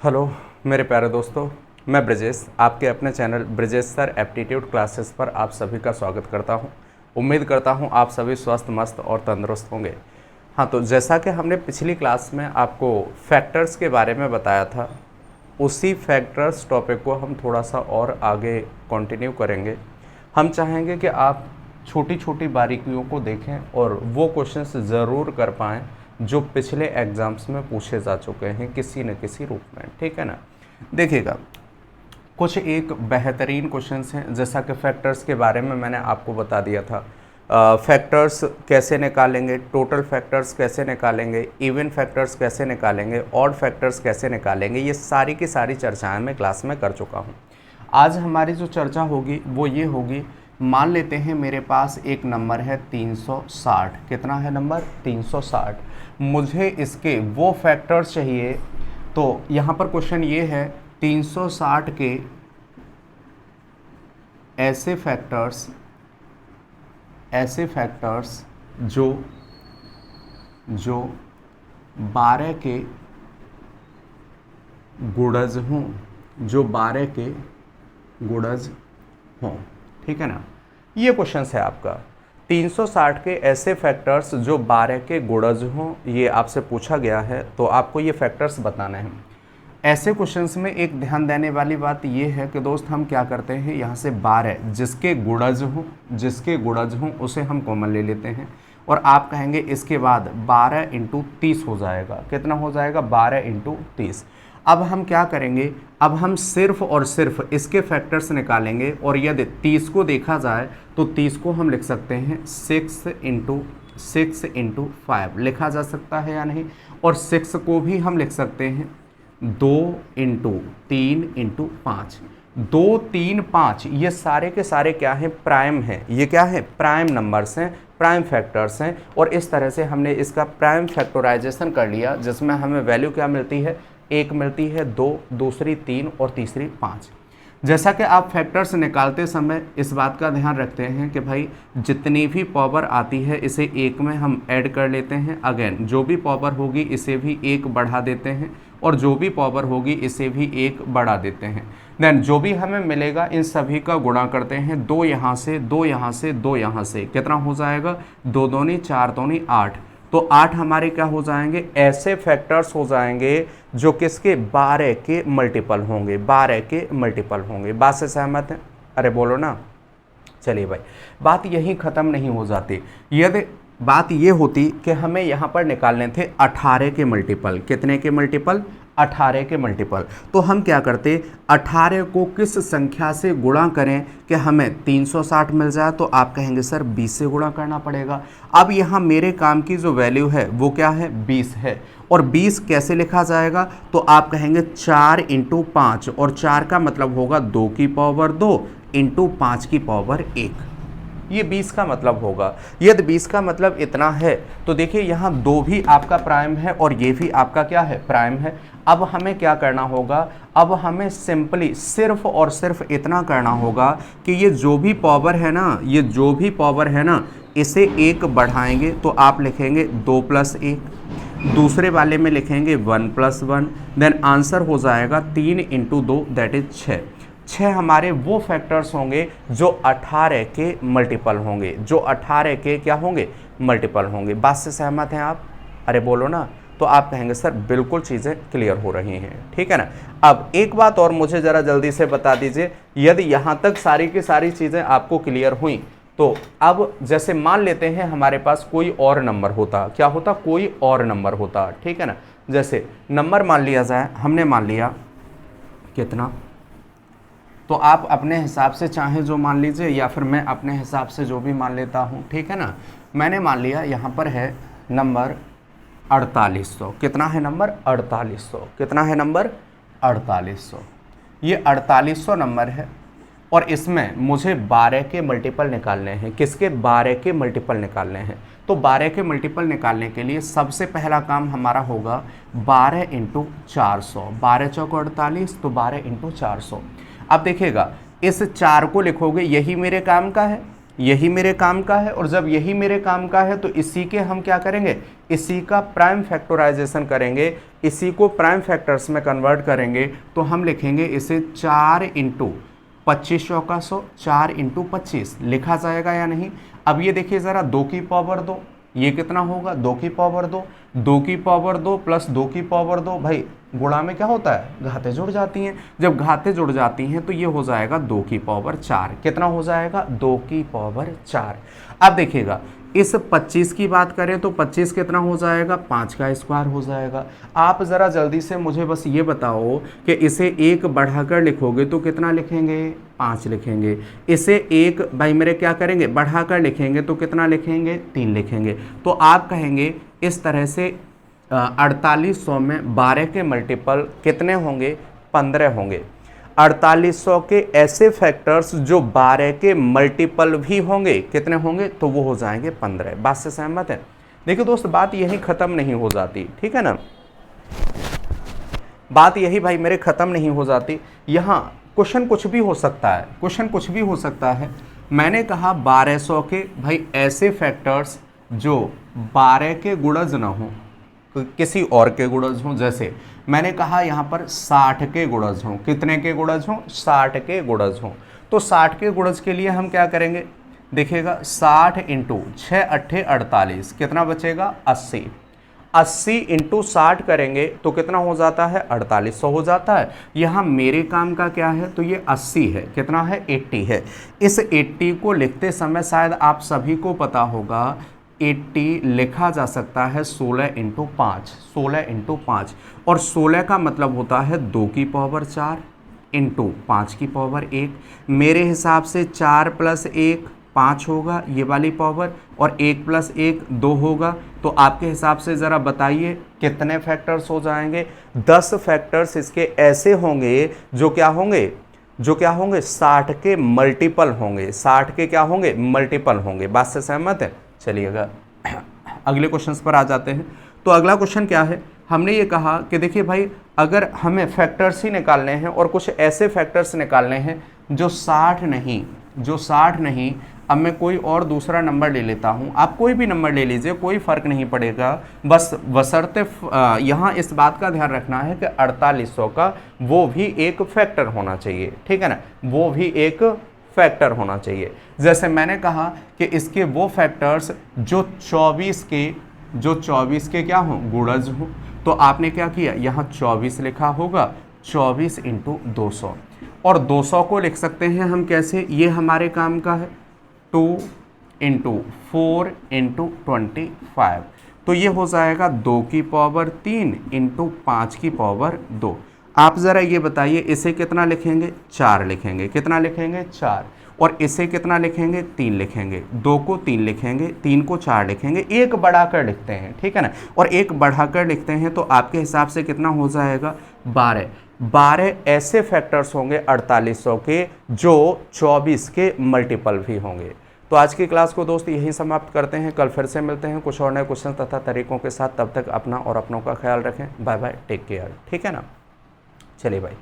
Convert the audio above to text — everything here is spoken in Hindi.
हेलो मेरे प्यारे दोस्तों, मैं ब्रजेश आपके अपने channel Brajesh sir aptitude classes पर आप सभी का स्वागत करता हूं। उम्मीद करता हूं आप सभी स्वस्थ मस्त और तंदुरुस्त होंगे। हाँ, तो जैसा कि हमने पिछली क्लास में आपको फैक्टर्स के बारे में बताया था, उसी फैक्टर्स टॉपिक को हम थोड़ा सा और आगे कंटिन्यू करेंगे। हम चाहेंगे कि आप छोटी छोटी बारीकियों को देखें और वो क्वेश्चंस ज़रूर कर पाएँ जो पिछले एग्ज़ाम्स में पूछे जा चुके हैं किसी न किसी रूप में। ठीक है ना। देखिएगा, कुछ एक बेहतरीन क्वेश्चंस हैं, जैसा कि फैक्टर्स के बारे में मैंने आपको बता दिया था। फैक्टर्स कैसे निकालेंगे, टोटल फैक्टर्स कैसे निकालेंगे, इवन फैक्टर्स कैसे निकालेंगे, ऑड फैक्टर्स कैसे निकालेंगे, ये सारी की सारी चर्चाएं मैं क्लास में कर चुका हूँ। आज हमारी जो चर्चा होगी वो ये होगी, मान लेते हैं मेरे पास एक नंबर है 360। कितना है नंबर? 360। मुझे इसके वो फैक्टर्स चाहिए। तो यहाँ पर क्वेश्चन ये है, 360 के ऐसे फैक्टर्स जो 12 के गुणज हों, जो 12 के गुणज हों। ठीक है ना। ये क्वेश्चन है आपका, 360 के ऐसे फैक्टर्स जो 12 के गुणज हों, ये आपसे पूछा गया है। तो आपको ये फैक्टर्स बताने हैं। ऐसे क्वेश्चंस में एक ध्यान देने वाली बात ये है कि दोस्त हम क्या करते हैं, यहाँ से 12 जिसके गुणज हों उसे हम कॉमन ले लेते हैं और आप कहेंगे इसके बाद 12 इंटू 30 हो जाएगा। कितना हो जाएगा? 12 इंटू 30। अब हम क्या करेंगे, अब हम सिर्फ और सिर्फ इसके फैक्टर्स निकालेंगे और यदि 30 को देखा जाए तो 30 को हम लिख सकते हैं 6 इंटू 5 लिखा जा सकता है या नहीं। और 6 को भी हम लिख सकते हैं 2 इंटू 3 इंटू 5। 2, 3, 5 ये सारे के सारे क्या हैं? प्राइम हैं। ये क्या है? प्राइम नंबर्स हैं, प्राइम फैक्टर्स हैं। और इस तरह से हमने इसका प्राइम फैक्टराइजेशन कर लिया, जिसमें हमें वैल्यू क्या मिलती है? एक मिलती है 2, दूसरी 3 और तीसरी 5। जैसा कि आप फैक्टर्स निकालते समय इस बात का ध्यान रखते हैं कि भाई जितनी भी पावर आती है इसे एक में हम ऐड कर लेते हैं। अगेन जो भी पावर होगी इसे भी एक बढ़ा देते हैं और जो भी पावर होगी इसे भी एक बढ़ा देते हैं। देन जो भी हमें मिलेगा इन सभी का गुणा करते हैं। 2 यहाँ से, 2 यहाँ से, 2 यहाँ से। कितना हो जाएगा? 2 दूनी 4 दूनी 8। तो 8 हमारे क्या हो जाएंगे? ऐसे फैक्टर्स हो जाएंगे जो किसके? 12 के मल्टीपल होंगे, 12 के मल्टीपल होंगे। बात से सहमत हैं? अरे बोलो ना। चलिए भाई, बात यहीं ख़त्म नहीं हो जाती। यदि बात ये होती कि हमें यहाँ पर निकालने थे 18 के मल्टीपल। कितने के मल्टीपल? 18 के मल्टीपल। तो हम क्या करते, 18 को किस संख्या से गुणा करें कि हमें 360 मिल जाए? तो आप कहेंगे सर 20 से गुणा करना पड़ेगा। अब यहाँ मेरे काम की जो वैल्यू है वो क्या है? 20 है। और 20 कैसे लिखा जाएगा? तो आप कहेंगे 4 इंटू 5, और 4 का मतलब होगा 2 की पावर 2 इंटू 5 की पावर 1। ये 20 का मतलब होगा। यदि 20 का मतलब इतना है तो देखिए यहाँ 2 भी आपका प्राइम है और ये भी आपका क्या है? प्राइम है। अब हमें क्या करना होगा? अब हमें सिंपली सिर्फ और सिर्फ इतना करना होगा कि ये जो भी पावर है ना, ये जो भी पावर है ना, इसे एक बढ़ाएंगे तो आप लिखेंगे 2 + 1। दूसरे वाले में लिखेंगे 1 + 1। देन आंसर हो जाएगा 3 इंटू 2 दैट इज 6। 6 हमारे वो फैक्टर्स होंगे जो 18 के मल्टीपल होंगे, जो 18 के क्या होंगे? मल्टीपल होंगे। बात से सहमत हैं आप? अरे बोलो ना। तो आप कहेंगे सर बिल्कुल चीज़ें क्लियर हो रही हैं। ठीक है ना। अब एक बात और मुझे ज़रा जल्दी से बता दीजिए, यदि यहाँ तक सारी की सारी चीज़ें आपको क्लियर हुई तो अब जैसे मान लेते हैं हमारे पास कोई और नंबर होता। क्या होता? कोई और नंबर होता। ठीक है ना। जैसे नंबर मान लिया जाए, हमने मान लिया कितना, तो आप अपने हिसाब से चाहे जो मान लीजिए या फिर मैं अपने हिसाब से जो भी मान लेता हूँ। ठीक है ना। मैंने मान लिया यहाँ पर है नंबर 4800। कितना है नंबर? 4800। कितना है नंबर? 4800। ये 4800 नंबर है और इसमें मुझे 12 के मल्टीपल निकालने हैं। किसके? 12 के मल्टीपल निकालने हैं। तो 12 के मल्टीपल निकालने के लिए सबसे पहला काम हमारा होगा 12 इंटू 400। 12 चौक 48, तो 12 इंटू 400। अब देखिएगा, इस 4 को लिखोगे, यही मेरे काम का है। यही मेरे काम का है, और जब यही मेरे काम का है तो इसी के हम क्या करेंगे, इसी का प्राइम फैक्टराइजेशन करेंगे, इसी को प्राइम फैक्टर्स में कन्वर्ट करेंगे। तो हम लिखेंगे इसे 4 इंटू 25 चौका 100, 4 इंटू 25 लिखा जाएगा या नहीं। अब ये देखिए ज़रा 2 की पावर 2, ये कितना होगा 2 की पावर 2, 2 की पावर 2 प्लस 2 की पावर 2, भाई गुणा में क्या होता है, घातें जुड़ जाती हैं। जब घातें जुड़ जाती हैं तो ये हो जाएगा 2 की पावर 4। कितना हो जाएगा 2 की पावर 4। अब देखिएगा इस 25 की बात करें तो 25 कितना हो जाएगा, 5 का स्क्वायर हो जाएगा। आप ज़रा जल्दी से मुझे बस ये बताओ कि इसे 1 बढ़ाकर लिखोगे तो कितना लिखेंगे, 5 लिखेंगे। इसे 1 भाई मेरे क्या करेंगे, बढ़ाकर लिखेंगे तो कितना लिखेंगे, 3 लिखेंगे। तो आप कहेंगे इस तरह से 4800 में 12 के मल्टीपल कितने होंगे, 15 होंगे। 4800 के ऐसे फैक्टर्स जो 12 के मल्टीपल भी होंगे, कितने होंगे, तो वो हो जाएंगे 15। बात से सहमत है। देखिए दोस्त बात यही खत्म नहीं हो जाती, ठीक है ना, बात यही भाई मेरे खत्म नहीं हो जाती। यहाँ क्वेश्चन कुछ भी हो सकता है, क्वेश्चन कुछ भी हो सकता है। मैंने कहा 1200 के भाई ऐसे फैक्टर्स जो 12 के गुणज ना हो, किसी और के गुणज हों। जैसे मैंने कहा यहाँ पर 60 के गुणज हों, कितने के गुणज हों, 60 के गुणज हों। तो 60 के गुणज के लिए हम क्या करेंगे, देखिएगा 60 इंटू 6 अट्ठे 48, कितना बचेगा 80। 80 इंटू 60 करेंगे तो कितना हो जाता है, 4800 हो जाता है। यहाँ मेरे काम का क्या है, तो ये 80 है, कितना है 80 है। इस 80 को लिखते समय शायद आप सभी को पता होगा 80 लिखा जा सकता है 16 इंटू 5, 16 इंटू 5, और 16 का मतलब होता है 2 की पावर 4 इंटू 5 की पावर 1। मेरे हिसाब से 4 प्लस 1 5 होगा ये वाली पावर, और 1 प्लस 1 2 होगा। तो आपके हिसाब से ज़रा बताइए कितने फैक्टर्स हो जाएंगे। 10 फैक्टर्स इसके ऐसे होंगे जो क्या होंगे, जो क्या होंगे 60 के मल्टीपल होंगे, 60 के क्या होंगे, मल्टीपल होंगे। बात से सहमत है। चलिएगा अगले क्वेश्चंस पर आ जाते हैं। तो अगला क्वेश्चन क्या है, हमने ये कहा कि देखिए भाई अगर हमें फैक्टर्स ही निकालने हैं और कुछ ऐसे फैक्टर्स निकालने हैं जो 60 नहीं, जो 60 नहीं, अब मैं कोई और दूसरा नंबर ले लेता हूँ, आप कोई भी नंबर ले लीजिए, कोई फ़र्क नहीं पड़ेगा, बस बशर्ते यहाँ इस बात का ध्यान रखना है कि 4800 का वो भी एक फैक्टर होना चाहिए, ठीक है ना, वो भी एक फैक्टर होना चाहिए। जैसे मैंने कहा कि इसके वो फैक्टर्स जो 24 के क्या हों, गुणज हों। तो आपने क्या किया, यहाँ 24 लिखा होगा, 24 इंटू 200, और 200 को लिख सकते हैं हम कैसे, ये हमारे काम का है 2 इंटू 4 इंटू 25। तो ये हो जाएगा 2 की पावर 3 इंटू 5 की पावर 2। आप ज़रा ये बताइए इसे कितना लिखेंगे, 4 लिखेंगे, कितना लिखेंगे 4, और इसे कितना लिखेंगे, 3 लिखेंगे। 2 को 3 लिखेंगे, 3 को 4 लिखेंगे, एक बढ़ाकर लिखते हैं, ठीक है ना, और एक बढ़ाकर लिखते हैं तो आपके हिसाब से कितना हो जाएगा 12। 12 ऐसे फैक्टर्स होंगे 4800 के जो 24 के मल्टीपल भी होंगे। तो आज की क्लास को दोस्त यही समाप्त करते हैं, कल फिर से मिलते हैं कुछ और नए क्वेश्चन तथा तरीकों के साथ। तब तक अपना और अपनों का ख्याल रखें। बाय बाय, टेक केयर, ठीक है ना। चलिए भाई।